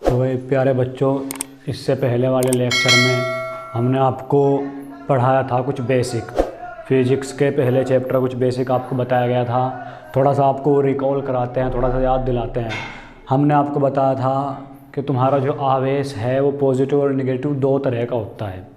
तो भाई प्यारे बच्चों, इससे पहले वाले लेक्चर में हमने आपको पढ़ाया था कुछ बेसिक फिज़िक्स के पहले चैप्टर, कुछ बेसिक आपको बताया गया था। थोड़ा सा आपको रिकॉल कराते हैं, थोड़ा सा याद दिलाते हैं। हमने आपको बताया था कि तुम्हारा जो आवेश है वो पॉजिटिव और नेगेटिव दो तरह का होता है,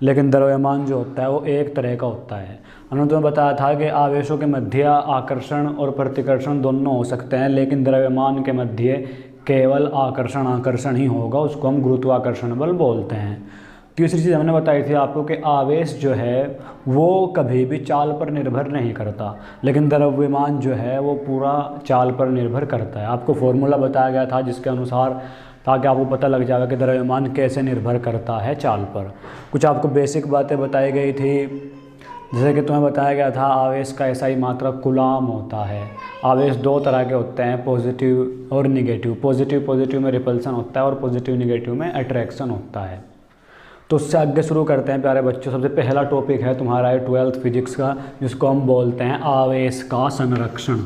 लेकिन द्रव्यमान जो होता है वो एक तरह का होता है। हमने तुम्हें बताया था कि आवेशों के मध्य आकर्षण और प्रतिकर्षण दोनों हो सकते हैं, लेकिन द्रव्यमान के मध्य केवल आकर्षण ही होगा, उसको हम गुरुत्वाकर्षण बल बोलते हैं। तीसरी चीज़ हमने बताई थी आपको कि आवेश जो है वो कभी भी चाल पर निर्भर नहीं करता, लेकिन द्रव्यमान जो है वो पूरा चाल पर निर्भर करता है। आपको फॉर्मूला बताया गया था जिसके अनुसार, ताकि आपको पता लग जाएगा कि द्रव्यमान कैसे निर्भर करता है चाल पर। कुछ आपको बेसिक बातें बताई गई थी, जैसे कि तुम्हें बताया गया था आवेश का ऐसा ही मात्रक कूलाम होता है। आवेश दो तरह के होते हैं, पॉजिटिव और निगेटिव। पॉजिटिव में रिपल्सन होता है और पॉजिटिव निगेटिव में अट्रैक्शन होता है। तो उससे आगे शुरू करते हैं प्यारे बच्चों। सबसे पहला टॉपिक है तुम्हारा 12th फिजिक्स का, जिसको हम बोलते हैं आवेश का संरक्षण।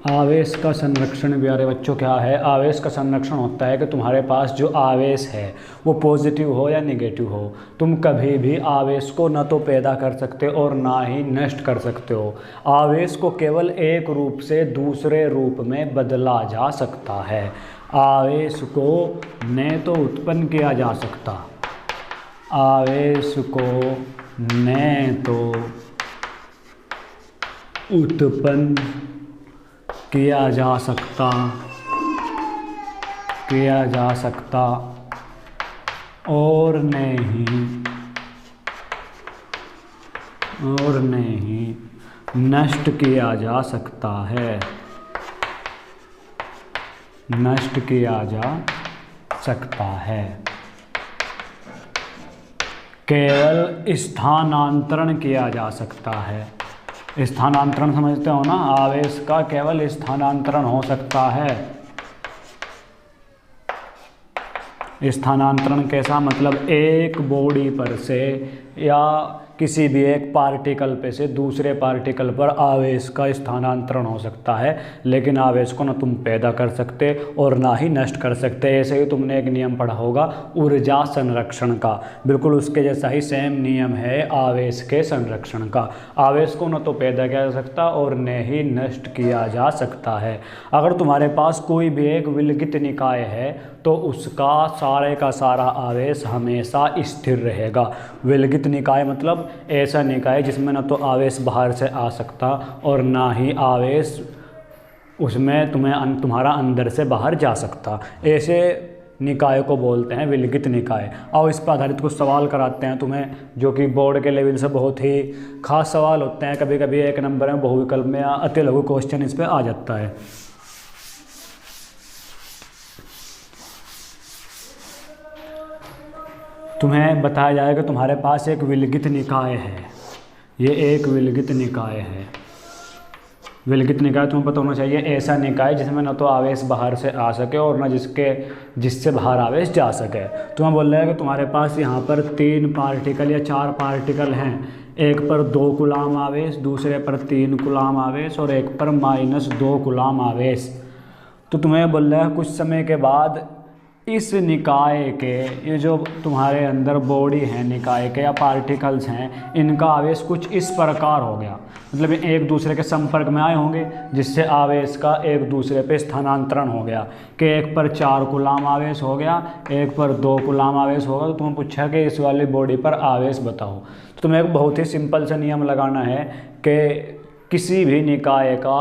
आवेश का संरक्षण प्यारे बच्चों क्या है? आवेश का संरक्षण होता है कि तुम्हारे पास जो आवेश है वो पॉजिटिव हो या निगेटिव हो, तुम कभी भी आवेश को न तो पैदा कर सकते और ना ही नष्ट कर सकते हो। आवेश को केवल एक रूप से दूसरे रूप में बदला जा सकता है। आवेश को न तो उत्पन्न किया जा सकता, आवेश को न तो उत्पन्न किया जा सकता और नहीं नष्ट किया जा सकता है, नष्ट किया जा सकता है। केवल स्थानांतरण किया जा सकता है। स्थानांतरण समझते हो ना? आवेश का केवल स्थानांतरण हो सकता है। स्थानांतरण कैसा? मतलब एक बॉडी पर से या किसी भी एक पार्टिकल पे से दूसरे पार्टिकल पर आवेश का स्थानांतरण हो सकता है, लेकिन आवेश को ना तुम पैदा कर सकते और ना ही नष्ट कर सकते। ऐसे ही तुमने एक नियम पढ़ा होगा ऊर्जा संरक्षण का, बिल्कुल उसके जैसा ही सेम नियम है आवेश के संरक्षण का। आवेश को ना तो पैदा किया जा सकता और न ही नष्ट किया जा सकता है। अगर तुम्हारे पास कोई भी एक विलगित निकाय है तो उसका सारे का सारा आवेश हमेशा स्थिर रहेगा। विलगित निकाय मतलब ऐसा निकाय जिसमें ना तो आवेश बाहर से आ सकता और ना ही आवेश उसमें तुम्हारा अंदर से बाहर जा सकता। ऐसे निकाय को बोलते हैं विलगित निकाय। और इस पर आधारित कुछ सवाल कराते हैं तुम्हें, जो कि बोर्ड के लेवल से बहुत ही खास सवाल होते हैं। कभी कभी एक नंबर में बहुविकल्प में या अति लघु क्वेश्चन इस पर आ जाता है। तुम्हें बताया जाएगा कि तुम्हारे पास एक विलगित निकाय है, ये एक विलगित निकाय है। विलगित निकाय तुम्हें पता होना चाहिए ऐसा निकाय जिसमें ना तो आवेश बाहर से आ सके और ना जिससे बाहर आवेश जा सके। तुम्हें बोल रहा है कि तुम्हारे पास यहाँ पर 3 पार्टिकल या 4 पार्टिकल हैं, एक पर 2 कूलाम आवेश, दूसरे पर 3 कूलाम आवेश और एक पर -2 कूलाम आवेश। तो तुम्हें बोल रहा है कुछ समय के बाद इस निकाय के, ये जो तुम्हारे अंदर बॉडी है निकाय के या पार्टिकल्स हैं, इनका आवेश कुछ इस प्रकार हो गया, मतलब एक दूसरे के संपर्क में आए होंगे, जिससे आवेश का एक दूसरे पे स्थानांतरण हो गया कि एक पर 4 कूलाम आवेश हो गया, एक पर 2 कूलाम आवेश होगा। तो तुम्हें पूछा कि इस वाली बॉडी पर आवेश बताओ। तो तुम्हें एक बहुत ही सिंपल सा नियम लगाना है कि किसी भी निकाय का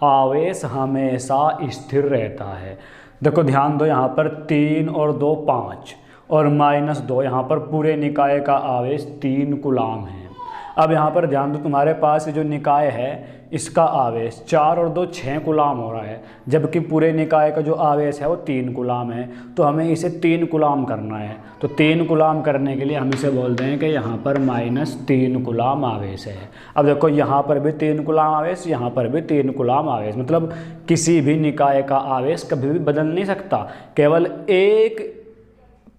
आवेश हमेशा स्थिर रहता है। देखो ध्यान दो, यहाँ पर 3 और 2 5 और -2, यहाँ पर पूरे निकाय का आवेश 3 कूलाम है। अब यहाँ पर ध्यान दो, तुम्हारे पास जो निकाय है इसका आवेश 4 और 2 6 कूलाम हो रहा है, जबकि पूरे निकाय का जो आवेश है वो 3 कूलाम है। तो हमें इसे 3 कूलाम करना है। तो 3 कूलाम करने के लिए हम इसे बोलते हैं कि यहाँ पर -3 कूलाम आवेश है। अब देखो यहाँ पर भी 3 कूलाम आवेश, यहाँ पर भी 3 कूलाम आवेश, मतलब किसी भी निकाय का आवेश कभी भी बदल नहीं सकता। केवल एक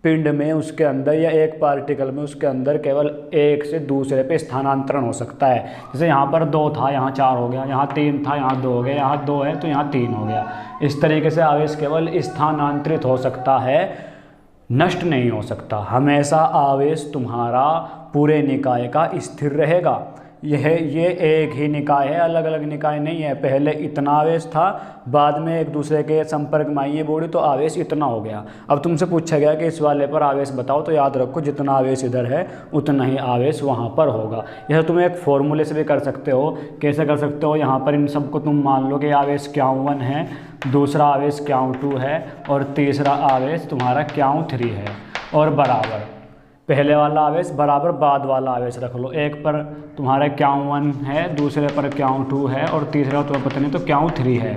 पिंड में उसके अंदर या एक पार्टिकल में उसके अंदर केवल एक से दूसरे पे स्थानांतरण हो सकता है। जैसे यहाँ पर 2 था, यहाँ 4 हो गया, यहाँ 3 था, यहाँ 2 हो गया, यहाँ 2 है तो यहाँ 3 हो गया। इस तरीके से आवेश केवल स्थानांतरित हो सकता है, नष्ट नहीं हो सकता। हमेशा आवेश तुम्हारा पूरे निकाय का स्थिर रहेगा। ये एक ही निकाय है, अलग अलग निकाय नहीं है। पहले इतना आवेश था, बाद में एक दूसरे के संपर्क में आई ये बॉडी तो आवेश इतना हो गया। अब तुमसे पूछा गया कि इस वाले पर आवेश बताओ, तो याद रखो जितना आवेश इधर है उतना ही आवेश वहाँ पर होगा। यह तुम एक फॉर्मूले से भी कर सकते हो। कैसे कर सकते हो, यहाँ पर इन सबको तुम मान लो कि आवेश Q1 है, दूसरा आवेश Q2 है और तीसरा आवेश तुम्हारा Q3 है, और बराबर पहले वाला आवेश बराबर बाद वाला आवेश रख लो। एक पर तुम्हारा Q1 है, दूसरे पर Q2 है और तीसरा तुम्हें पता नहीं तो Q3 है।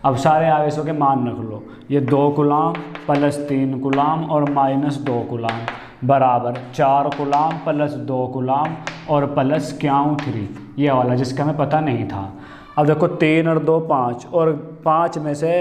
अब सारे आवेशों के मान रख लो। ये 2 कूलाम प्लस 3 कूलाम और माइनस 2 कूलाम बराबर 4 कूलाम प्लस 2 कूलाम और प्लस Q3, ये वाला जिसका हमें पता नहीं था। अब देखो 3 और 2 5, और 5 में से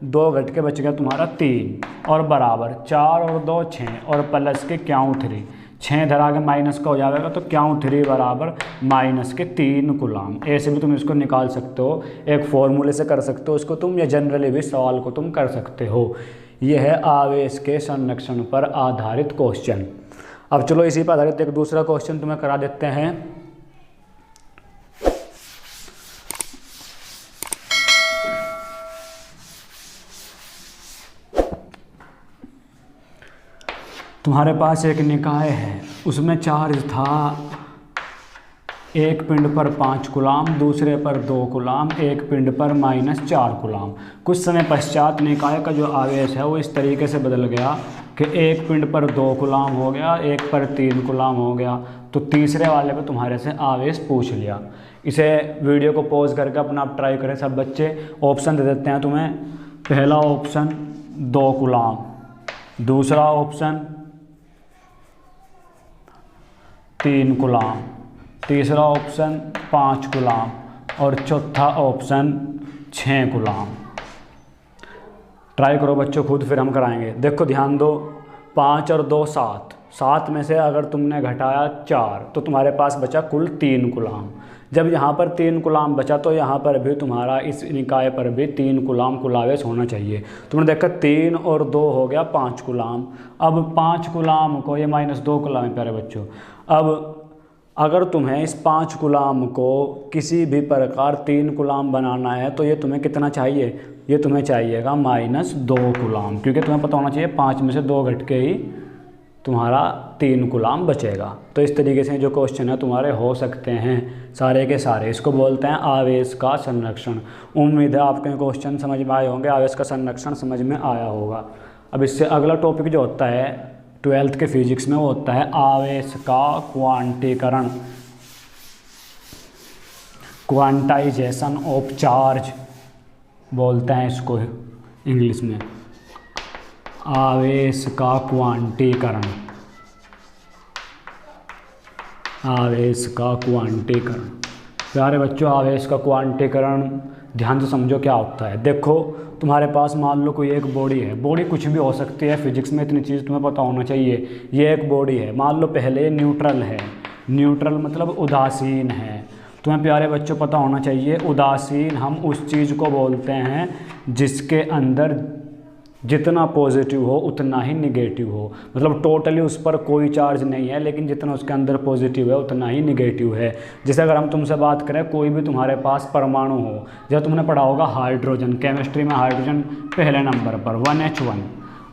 2 घट के बच गया तुम्हारा 3, और बराबर 4 और 2 6 और प्लस के Q3, 6 धरा के माइनस का हो जाएगा तो Q3 बराबर माइनस के 3 कूलाम। ऐसे भी तुम इसको निकाल सकते हो, एक फॉर्मूले से कर सकते हो इसको तुम, या जनरली भी सवाल को तुम कर सकते हो। यह है आवेश के संरक्षण पर आधारित क्वेश्चन। अब चलो इसी पर आधारित एक दूसरा क्वेश्चन तुम्हें करा देते हैं। तुम्हारे पास एक निकाय है, उसमें चार्ज था एक पिंड पर 5 कूलाम, दूसरे पर 2 कूलाम, एक पिंड पर -4 कूलाम। कुछ समय पश्चात निकाय का जो आवेश है वो इस तरीके से बदल गया कि एक पिंड पर 2 कूलाम हो गया, एक पर 3 कूलाम हो गया। तो तीसरे वाले पे तुम्हारे से आवेश पूछ लिया। इसे वीडियो को पॉज करके अपना आप ट्राई करें सब बच्चे। ऑप्शन दे देते हैं तुम्हें। पहला ऑप्शन 2 कूलाम, दूसरा ऑप्शन 3 कूलाम, तीसरा ऑप्शन 5 कूलाम और चौथा ऑप्शन 6 कूलाम। ट्राई करो बच्चों खुद, फिर हम कराएंगे। देखो ध्यान दो, 5 और 2 7, 7 में से अगर तुमने घटाया 4 तो तुम्हारे पास बचा कुल 3 कूलाम। जब यहाँ पर 3 कूलाम बचा तो यहाँ पर भी तुम्हारा इस निकाय पर भी 3 कूलाम कुल आवेश होना चाहिए। तुमने देखा 3 और 2 हो गया 5 कूलाम। अब 5 कूलाम को, ये -2 कूलाम है प्यारे बच्चों। अब अगर तुम्हें इस 5 कूलाम को किसी भी प्रकार 3 कूलाम बनाना है तो ये तुम्हें कितना चाहिए, ये तुम्हें चाहिएगा -2 कूलाम, क्योंकि तुम्हें पता होना चाहिए 5 में से 2 घट के ही तुम्हारा 3 कूलाम बचेगा। तो इस तरीके से जो क्वेश्चन है तुम्हारे हो सकते हैं सारे के सारे। इसको बोलते हैं आवेश का संरक्षण। उम्मीद है आपके क्वेश्चन समझ में आए होंगे, आवेश का संरक्षण समझ में आया होगा। अब इससे अगला टॉपिक जो होता है 12th के फिजिक्स में, वो होता है आवेश का क्वांटीकरण, क्वांटाइजेशन ऑफ चार्ज बोलते हैं इसको इंग्लिश में। आवेश का क्वांटीकरण, आवेश का क्वांटीकरण। प्यारे बच्चों, आवेश का क्वांटीकरण ध्यान से समझो क्या होता है। देखो तुम्हारे पास मान लो कोई एक बॉडी है, बॉडी कुछ भी हो सकती है, फिजिक्स में इतनी चीज़ तुम्हें पता होना चाहिए। ये एक बॉडी है, मान लो पहले न्यूट्रल है, न्यूट्रल मतलब उदासीन है। तुम्हें प्यारे बच्चों पता होना चाहिए उदासीन हम उस चीज़ को बोलते हैं जिसके अंदर जितना पॉजिटिव हो उतना ही निगेटिव हो। मतलब टोटली उस पर कोई चार्ज नहीं है, लेकिन जितना उसके अंदर पॉजिटिव है उतना ही निगेटिव है। जैसे अगर हम तुमसे बात करें, कोई भी तुम्हारे पास परमाणु हो, जैसे तुमने पढ़ा होगा हाइड्रोजन, केमिस्ट्री में हाइड्रोजन पहले नंबर पर 1H1।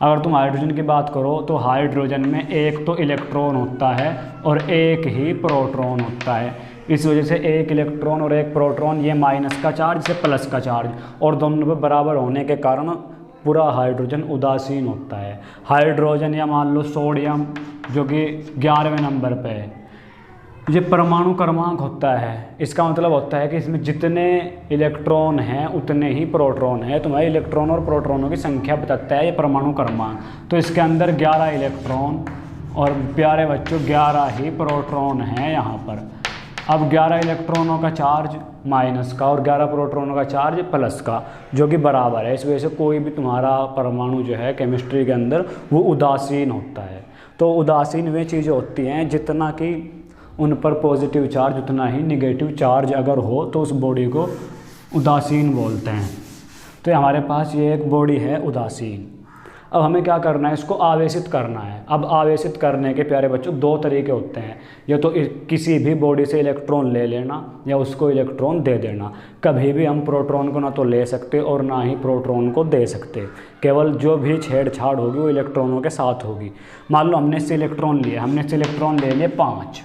अगर तुम हाइड्रोजन की बात करो तो हाइड्रोजन में एक तो इलेक्ट्रॉन होता है और एक ही प्रोटॉन होता है। इस वजह से एक इलेक्ट्रॉन और एक प्रोटॉन, ये माइनस का चार्ज से प्लस का चार्ज, और दोनों पे बराबर होने के कारण पूरा हाइड्रोजन उदासीन होता है। हाइड्रोजन या मान लो सोडियम जो कि 11वें नंबर पे है, ये परमाणु क्रमांक होता है। इसका मतलब होता है कि इसमें जितने इलेक्ट्रॉन हैं उतने ही प्रोटॉन हैं। तुम्हारे इलेक्ट्रॉन और प्रोटॉनों की संख्या बताता है ये परमाणु क्रमांक। तो इसके अंदर 11 इलेक्ट्रॉन और प्यारे बच्चों 11 ही प्रोटॉन हैं यहाँ पर। अब 11 इलेक्ट्रॉनों का चार्ज माइनस का और 11 प्रोटॉनों का चार्ज प्लस का, जो कि बराबर है। इस वजह से कोई भी तुम्हारा परमाणु जो है केमिस्ट्री के अंदर वो उदासीन होता है। तो उदासीन वे चीज़ें होती हैं जितना कि उन पर पॉजिटिव चार्ज उतना ही निगेटिव चार्ज अगर हो तो उस बॉडी को उदासीन बोलते हैं। तो हमारे पास ये एक बॉडी है उदासीन। अब हमें क्या करना है, इसको आवेशित करना है। अब आवेशित करने के प्यारे बच्चों दो तरीके होते हैं, या तो किसी भी बॉडी से इलेक्ट्रॉन ले लेना या उसको इलेक्ट्रॉन दे देना। कभी भी हम प्रोटॉन को ना तो ले सकते और ना ही प्रोटॉन को दे सकते। केवल जो भी छेड़छाड़ होगी वो इलेक्ट्रॉनों के साथ होगी। मान लो हमने इससे इलेक्ट्रॉन लिए, हमने इससे इलेक्ट्रॉन ले लिए 5।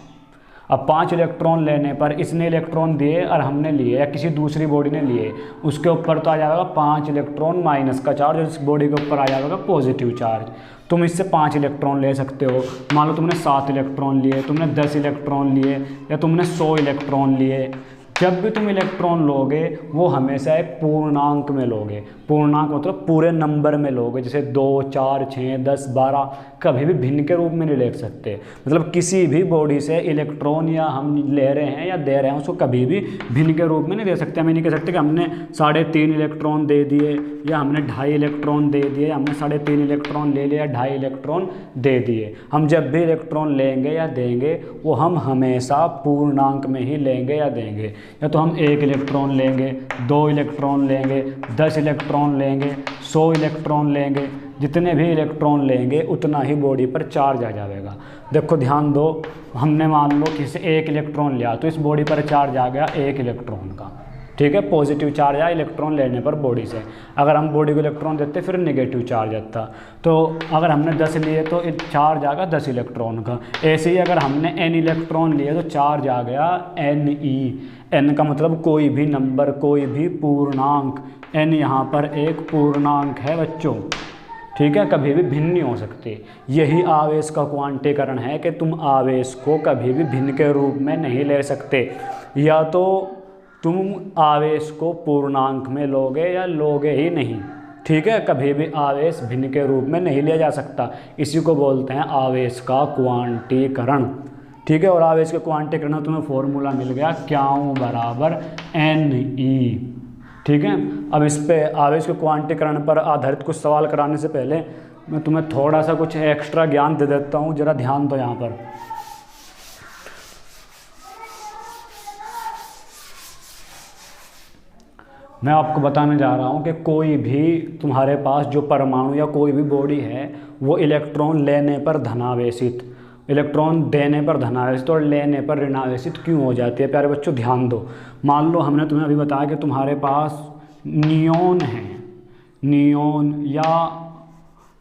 अब 5 इलेक्ट्रॉन लेने पर इसने इलेक्ट्रॉन दिए और हमने लिए या किसी दूसरी बॉडी ने लिए, उसके ऊपर तो आ जाएगा 5 इलेक्ट्रॉन माइनस का चार्ज और इस बॉडी के ऊपर आ जाएगा पॉजिटिव चार्ज। तुम इससे 5 इलेक्ट्रॉन ले सकते हो। मान लो तुमने 7 इलेक्ट्रॉन लिए, तुमने 10 इलेक्ट्रॉन लिए या तुमने 100 इलेक्ट्रॉन लिए। जब भी तुम इलेक्ट्रॉन लोगे वो हमेशा एक पूर्णांक में लोगे। पूर्णांक मतलब पूरे नंबर में लोगे, जैसे 2, 4, 6, 10, 12। कभी भी भिन्न के रूप में नहीं ले सकते। मतलब किसी भी बॉडी से इलेक्ट्रॉन या हम ले रहे हैं या दे रहे हैं उसको कभी भी भिन्न के रूप में नहीं दे सकते। हम ये नहीं कह सकते कि हमने 3.5 इलेक्ट्रॉन दे दिए या हमने 2.5 इलेक्ट्रॉन दे दिए, हमने 3.5 इलेक्ट्रॉन ले लिया, 2.5 इलेक्ट्रॉन दे दिए। हम जब भी इलेक्ट्रॉन लेंगे या देंगे वो हम हमेशा पूर्णांक में ही लेंगे या देंगे। या तो हम 1 इलेक्ट्रॉन लेंगे, 2 इलेक्ट्रॉन लेंगे, 10 इलेक्ट्रॉन लेंगे, 100 इलेक्ट्रॉन लेंगे। जितने भी इलेक्ट्रॉन लेंगे उतना ही बॉडी पर चार्ज आ जाएगा। देखो ध्यान दो, हमने मान लो किसी 1 इलेक्ट्रॉन लिया तो इस बॉडी पर चार्ज आ गया 1 इलेक्ट्रॉन का, ठीक है, पॉजिटिव चार्ज आया इलेक्ट्रॉन लेने पर बॉडी से। अगर हम बॉडी को इलेक्ट्रॉन देते फिर नेगेटिव चार्ज आता। तो अगर हमने 10 लिए तो चार्ज आ गया 10 इलेक्ट्रॉन का। ऐसे ही अगर हमने n इलेक्ट्रॉन लिए तो चार्ज आ गया n का मतलब कोई भी नंबर, कोई भी पूर्णांक। n यहाँ पर एक पूर्णांक है बच्चों, ठीक है, कभी भी भिन्न नहीं हो सकते। यही आवेश का क्वांटीकरण है कि तुम आवेश को कभी भी भिन्न के रूप में नहीं ले सकते। या तो तुम आवेश को पूर्णांक में लोगे या लोगे ही नहीं, ठीक है। कभी भी आवेश भिन्न के रूप में नहीं लिया जा सकता। इसी को बोलते हैं आवेश का क्वांटीकरण, ठीक है। और आवेश के क्वांटीकरण में तुम्हें फॉर्मूला मिल गया क्यू बराबर Ne, ठीक है। अब इस पे आवेश के क्वांटीकरण पर आधारित कुछ सवाल कराने से पहले मैं तुम्हें थोड़ा सा कुछ एक्स्ट्रा ज्ञान दे देता हूँ, ज़रा ध्यान दो यहाँ पर। मैं आपको बताने जा रहा हूँ कि कोई भी तुम्हारे पास जो परमाणु या कोई भी बॉडी है वो इलेक्ट्रॉन लेने पर धनावेशित, इलेक्ट्रॉन देने पर धनावेशित और लेने पर ऋणावेशित क्यों हो जाती है। प्यारे बच्चों ध्यान दो, मान लो हमने तुम्हें अभी बताया कि तुम्हारे पास नियोन है, नियोन या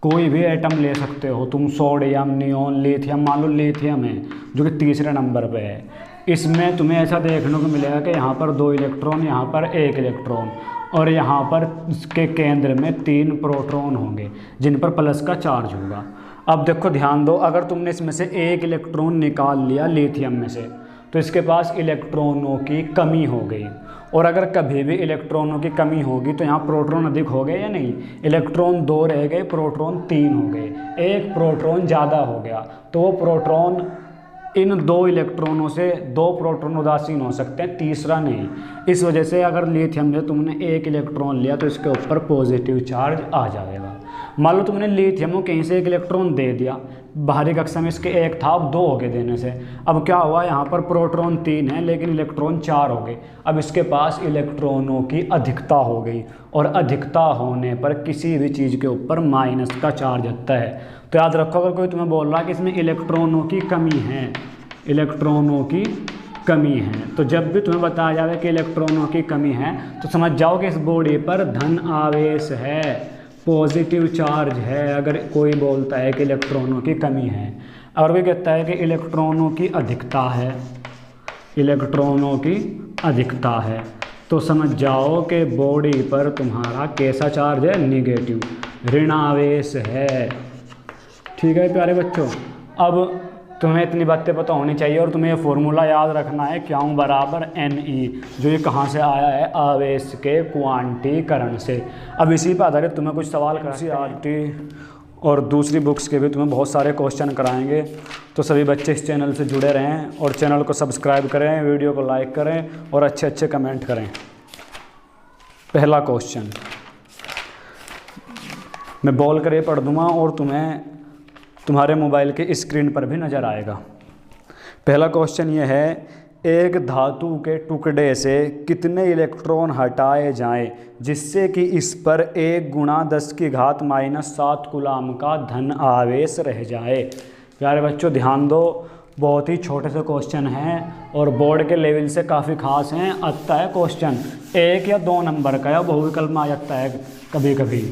कोई भी एटम ले सकते हो तुम, सोडियम, नियोन, लिथियम। मान लो लिथियम है जो कि तीसरे नंबर पे है। इसमें तुम्हें ऐसा देखने को मिलेगा कि यहाँ पर 2 इलेक्ट्रॉन, यहाँ पर 1 इलेक्ट्रॉन और यहाँ पर इसके केंद्र में 3 प्रोटॉन होंगे जिन पर प्लस का चार्ज होगा। अब देखो ध्यान दो, अगर तुमने इसमें से 1 इलेक्ट्रॉन निकाल लिया लिथियम में से तो इसके पास इलेक्ट्रॉनों की कमी हो गई। और अगर कभी भी इलेक्ट्रॉनों की कमी होगी तो यहाँ प्रोटॉन अधिक हो गए या नहीं, इलेक्ट्रॉन 2 रह गए, प्रोटॉन 3 हो गए, 1 प्रोटॉन ज़्यादा हो गया तो वो प्रोटॉन, इन 2 इलेक्ट्रॉनों से 2 प्रोटॉन उदासीन हो सकते हैं, तीसरा नहीं। इस वजह से अगर लिथियम से तुमने 1 इलेक्ट्रॉन लिया तो इसके ऊपर पॉजिटिव चार्ज आ जाएगा। मान लो तुमने लिथियम को कहीं से 1 इलेक्ट्रॉन दे दिया, बाहरी कक्षा में इसके 1 था, अब 2 हो गए देने से। अब क्या हुआ, यहाँ पर प्रोटॉन 3 है लेकिन इलेक्ट्रॉन 4 हो गए। अब इसके पास इलेक्ट्रॉनों की अधिकता हो गई और अधिकता होने पर किसी भी चीज़ के ऊपर माइनस का चार्ज आता है। तो याद रखो, अगर कोई तुम्हें बोल रहा है कि इसमें इलेक्ट्रॉनों की कमी है, इलेक्ट्रॉनों की कमी है, तो जब भी तुम्हें बताया जाए कि इलेक्ट्रॉनों की कमी है तो समझ जाओ कि इस बॉडी पर धन आवेश है, पॉजिटिव चार्ज है। अगर कोई बोलता है कि इलेक्ट्रॉनों की कमी है, अगर कोई कहता है कि इलेक्ट्रॉनों की अधिकता है, इलेक्ट्रॉनों की अधिकता है, तो समझ जाओ कि बॉडी पर तुम्हारा कैसा चार्ज है, निगेटिव, ऋणावेश है, ठीक है प्यारे बच्चों। अब तुम्हें इतनी बातें पता होनी चाहिए और तुम्हें ये फॉर्मूला याद रखना है क्यू बराबर Ne, जो ये कहाँ से आया है, आवेश के क्वांटीकरण से। अब इसी पर आधारित तुम्हें कुछ सवाल करना, और दूसरी बुक्स के भी तुम्हें बहुत सारे क्वेश्चन कराएंगे। तो सभी बच्चे इस चैनल से जुड़े रहें और चैनल को सब्सक्राइब करें, वीडियो को लाइक करें और अच्छे अच्छे कमेंट करें। पहला क्वेश्चन मैं बोल कर ये पढ़ दूँगा और तुम्हारे मोबाइल के स्क्रीन पर भी नज़र आएगा। पहला क्वेश्चन ये है, एक धातु के टुकड़े से कितने इलेक्ट्रॉन हटाए जाएं जिससे कि इस पर 1×10⁻⁻7 कूलाम का धन आवेश रह जाए। प्यारे बच्चों ध्यान दो, बहुत ही छोटे से क्वेश्चन हैं और बोर्ड के लेवल से काफ़ी खास हैं। आता है क्वेश्चन 1 या 2 नंबर का या बहुविकल्प में आ जाता है कभी कभी।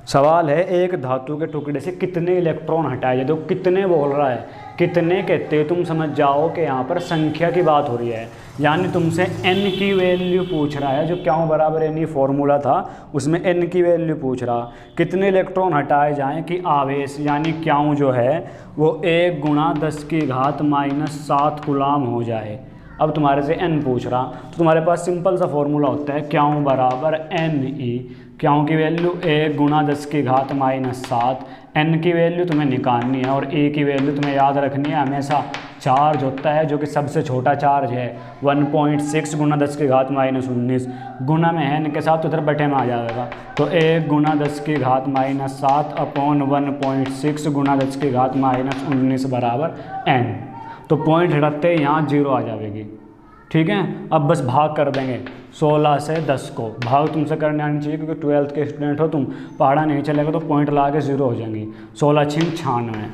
सवाल है, एक धातु के टुकड़े से कितने इलेक्ट्रॉन हटाए जाए। तो कितने बोल रहा है, कितने कहते हैं तुम समझ जाओ कि यहाँ पर संख्या की बात हो रही है, यानी तुमसे n की वैल्यू पूछ रहा है। जो क्यों बराबर n फॉर्मूला था उसमें n की वैल्यू पूछ रहा, कितने इलेक्ट्रॉन हटाए जाएं कि आवेश यानी क्यों जो है वो 1×10⁻⁻7 कूलाम हो जाए। अब तुम्हारे से n पूछ रहा तो तुम्हारे पास सिंपल सा फॉर्मूला होता है क्यों बराबर ne। क्यों की वैल्यू 1×10⁻⁻7, n की वैल्यू तुम्हें निकालनी है और a की वैल्यू तुम्हें याद रखनी है। हमेशा चार्ज होता है जो कि सबसे छोटा चार्ज है 1.6×10⁻⁻19 गुना में है n के साथ, तो उधर बटे में आ जाएगा। तो 1×10⁻7 अपॉन 1.6×10⁻19 बराबर n। तो पॉइंट हटाते यहाँ 0 आ जाएगी। ठीक है, अब बस भाग कर देंगे 16 से 10 को। भाग तुमसे करने आनी चाहिए क्योंकि 12th के स्टूडेंट हो तुम, पढ़ा नहीं चलेगा तो पॉइंट ला के 0 हो जाएंगी। 16 × 96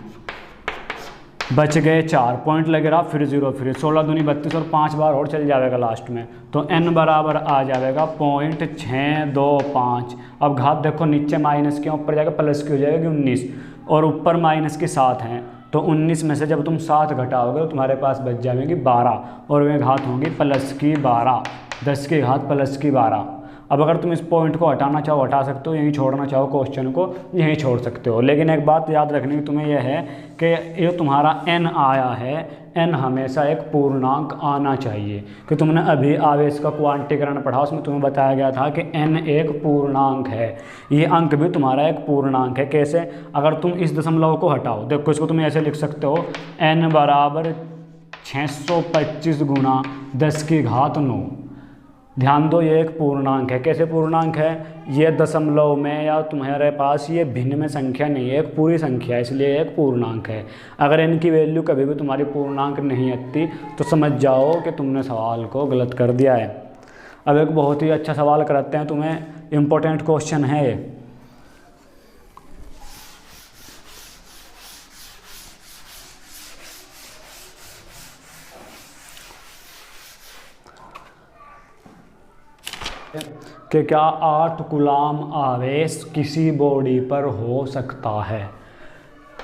बच गए 4 पॉइंट लगे रहा, फिर 0, फिर 16 दूनी 32 और 5 बार और चल जाएगा लास्ट में। तो n बराबर आ जाएगा 0.625। अब घात देखो, नीचे माइनस के ऊपर जाएगा प्लस की हो जाएगी 19 और ऊपर माइनस के 7 हैं। तो 19 में से जब तुम 7 घटाओगे तो तुम्हारे पास बच जाएगी 12 और वे घात होंगी प्लस की 12, 10 की घात प्लस की 12। अब अगर तुम इस पॉइंट को हटाना चाहो हटा सकते हो, यहीं छोड़ना चाहो क्वेश्चन को यहीं छोड़ सकते हो। लेकिन एक बात याद रखनी की तुम्हें यह है कि ये तुम्हारा n आया है, n हमेशा एक पूर्णांक आना चाहिए। कि तुमने अभी आवेश का क्वांटीकरण पढ़ा, उसमें तुम्हें बताया गया था कि n एक पूर्णांक है। ये अंक भी तुम्हारा एक पूर्णांक है। कैसे? अगर तुम इस दशमलव को हटाओ, देखो इसको तुम ऐसे लिख सकते हो n बराबर 625 गुना 10⁻9। ध्यान दो, ये एक पूर्णांक है। कैसे पूर्णांक है? ये दशमलव में या तुम्हारे पास ये भिन्न में संख्या नहीं है, एक पूरी संख्या है, इसलिए एक पूर्णांक है। अगर इनकी वैल्यू कभी भी तुम्हारी पूर्णांक नहीं आती तो समझ जाओ कि तुमने सवाल को गलत कर दिया है। अब एक बहुत ही अच्छा सवाल कराते हैं तुम्हें, इम्पोर्टेंट क्वेश्चन है ये। कि क्या 8 कूलाम आवेश किसी बॉडी पर हो सकता है?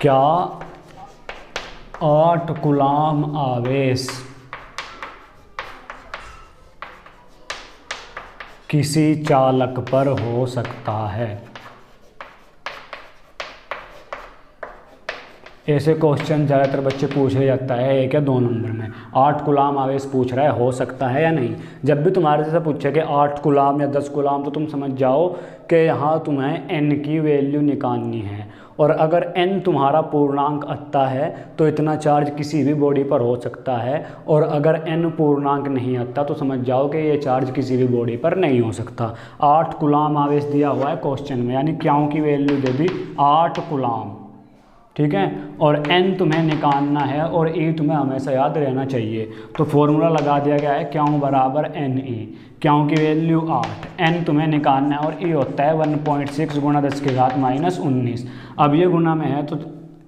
क्या 8 कूलाम आवेश किसी चालक पर हो सकता है? ऐसे क्वेश्चन ज़्यादातर बच्चे पूछे जाता है 1 या 2 नंबर में। 8 कूलाम आवेश पूछ रहा है, हो सकता है या नहीं। जब भी तुम्हारे से पूछे कि 8 कूलाम या 10 कूलाम तो तुम समझ जाओ कि यहाँ तुम्हें n की वैल्यू निकालनी है। और अगर n तुम्हारा पूर्णांक आता है तो इतना चार्ज किसी भी बॉडी पर हो सकता है, और अगर n पूर्णांक नहीं आता तो समझ जाओ कि ये चार्ज किसी भी बॉडी पर नहीं हो सकता। 8 कूलाम आवेश दिया हुआ है क्वेश्चन में, यानी क्यों की वैल्यू दे दी 8 कूलाम। ठीक है, और n तुम्हें निकालना है और e तुम्हें हमेशा याद रहना चाहिए। तो फॉर्मूला लगा दिया गया है क्यों बराबर ne। क्यों की वैल्यू 8, n तुम्हें निकालना है और e होता है 1.6 गुना 10⁻19। अब ये गुना में है तो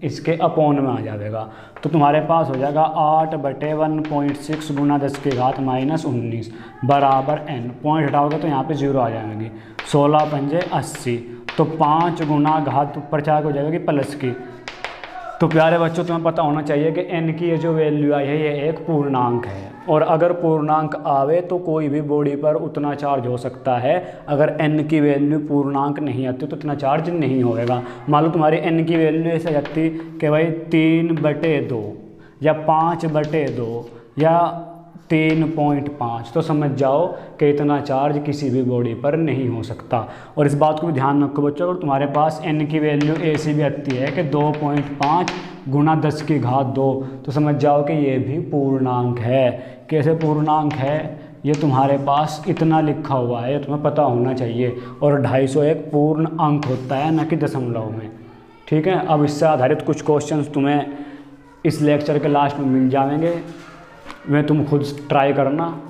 इसके अपोन में आ जाएगा। तो तुम्हारे पास हो जाएगा 8/1.6 गुना 10⁻19 बराबर n। पॉइंट हटाओगे तो यहाँ पे 0 आ जाएंगे। 16 पंजे 80, तो 5 गुना घात ऊपर चार हो जाएगी प्लस की। तो प्यारे बच्चों तुम्हें पता होना चाहिए कि n की ये जो वैल्यू आई है ये एक पूर्णांक है, और अगर पूर्णांक आवे तो कोई भी बॉडी पर उतना चार्ज हो सकता है। अगर n की वैल्यू पूर्णांक नहीं आती तो उतना चार्ज नहीं होएगा। मान लो तुम्हारी n की वैल्यू ऐसे आती कि भाई 3/2 या 5/2 या 3.5। तो समझ जाओ कि इतना चार्ज किसी भी बॉडी पर नहीं हो सकता। और इस बात को भी ध्यान रखो बच्चों, अगर तुम्हारे पास n की वैल्यू ऐसी भी आती है कि 2.5 गुणा 10 की घात 2, तो समझ जाओ कि ये भी पूर्णांक है। कैसे पूर्णांक है? ये तुम्हारे पास इतना लिखा हुआ है, तुम्हें पता होना चाहिए। और 250 एक पूर्ण अंक होता है, न कि दशमलव में। ठीक है, अब इससे आधारित कुछ क्वेश्चंस तुम्हें इस लेक्चर के लास्ट में मिल जाएंगे, वे तुम खुद ट्राई करना।